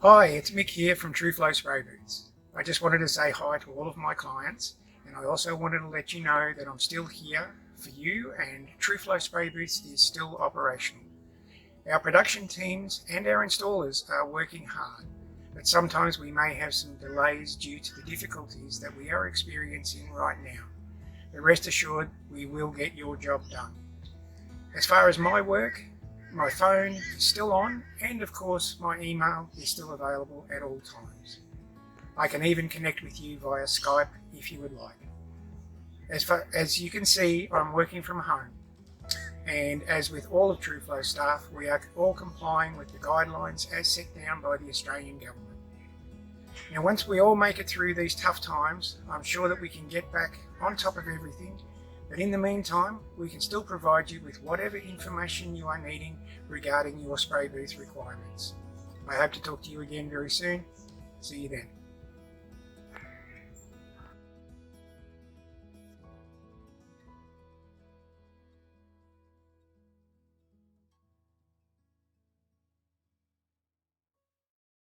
Hi, it's Mick here from TruFlow Spray Boots. I just wanted to say hi to all of my clients, and I also wanted to let you know that I'm still here for you and TruFlow Spray Boots is still operational. Our production teams and our installers are working hard, but sometimes we may have some delays due to the difficulties that we are experiencing right now. But rest assured, we will get your job done. As far as my work, my phone is still on, and of course my email is still available at all times. I can even connect with you via Skype if you would like. As you can see, I'm working from home, and as with all of TruFlow staff, we are all complying with the guidelines as set down by the Australian government. Now, once we all make it through these tough times, I'm sure that we can get back on top of everything. But in the meantime, we can still provide you with whatever information you are needing regarding your spray booth requirements. I hope to talk to you again very soon. See you then.